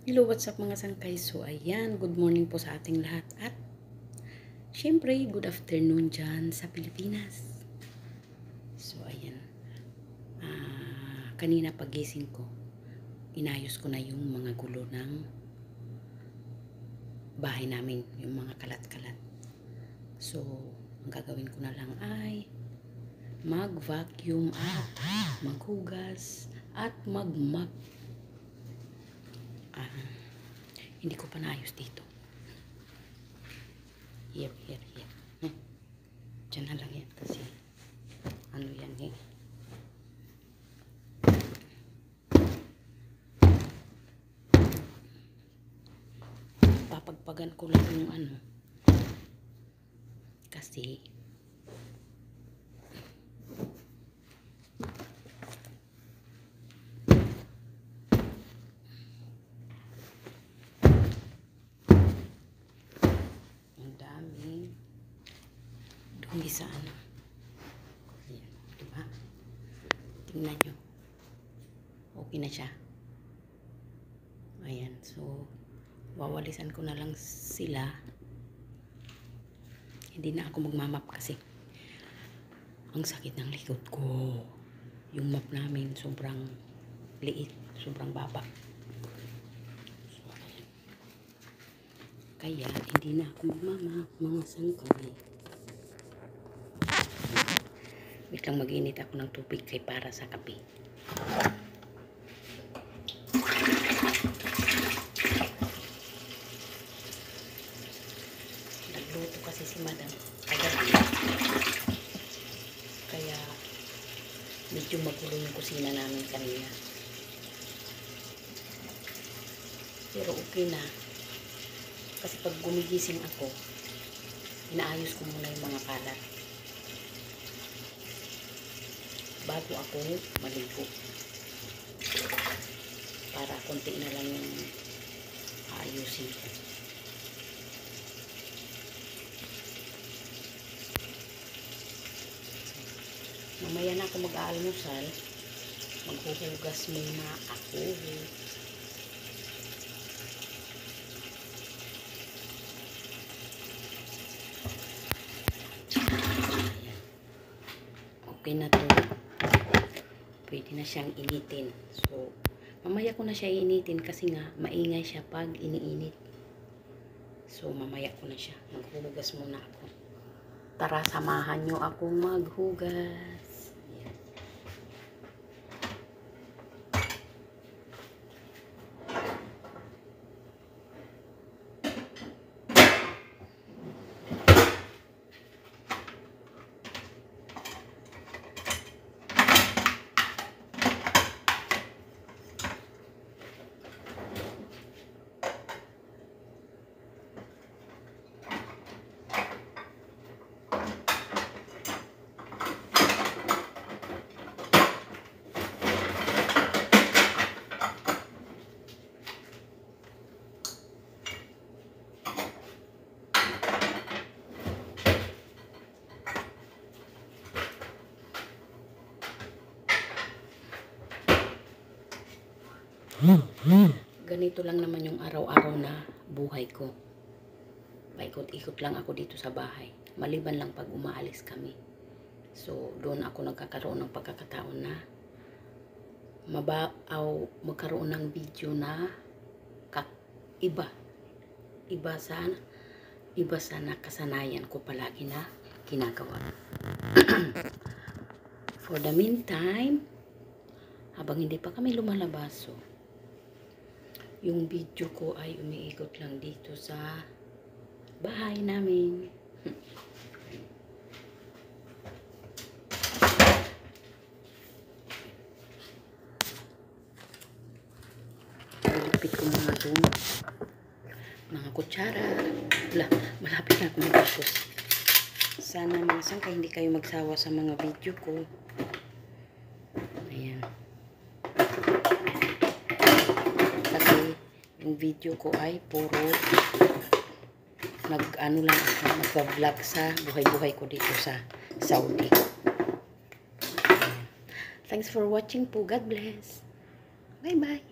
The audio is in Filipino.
Hello, what's up mga sangkay? So, ayan, good morning po sa ating lahat. At, syempre, good afternoon dyan sa Pilipinas. So, ayan. Kanina pagising ko, inayos ko na yung mga gulo ng bahay namin, yung mga kalat-kalat. So, ang gagawin ko na lang ay mag-vacuum at maghugas at mag-mop. Hindi ko pa naayos dito. Here. Diyan na lang yan kasi ano yan eh. Papagpagan ko lang yung ano. Kasi hindi sa ano. Ayan, diba? Tingnan nyo. Okay na siya. Ayan, so wawalisan ko na lang sila. Hindi na ako magmamap kasi ang sakit ng likod ko. Yung map namin sobrang liit, sobrang baba. So, kaya hindi na ako magmamap mga sangkay. Wait lang, mag-init ako ng tubig kay para sa kape. Nagluto kasi si madam kagabi. Kaya medyo magulo yung kusina namin kanina. Pero okay na. Kasi pag gumigising ako, inaayos ko muna yung mga kalat bago ako maligo, para konti na lang yung ayusin ko. Mamaya na ako mag-aalmusal, maghuhugas muna ako. Okay na to. Pwede na siyang initin. So, mamaya ko na siya initin kasi nga maingay siya pag iniinit. So, mamaya ko na siya. Maghuhugas muna ako. Tara, samahan nyo akong maghugas. Ayan. Ganito lang naman yung araw-araw na buhay ko. Paikot-ikot lang ako dito sa bahay. Maliban lang pag umaalis kami. So, doon ako nagkakaroon ng pagkakataon na magkaroon ng video na iba sa nakasanayan ko palagi na ginagawa. For the meantime, habang hindi pa kami lumalabas, so, yung video ko ay umiikot lang dito sa bahay namin. Ilipit ko mga doon. Mga kutsara. Wala, malapit na ako matapos. Sana mga sangkay hindi kayo magsawa sa mga video ko. Ayan. Yung video ko ay puro mag-vlog sa buhay-buhay ko dito sa Saudi. Thanks for watching po. God bless. Bye-bye.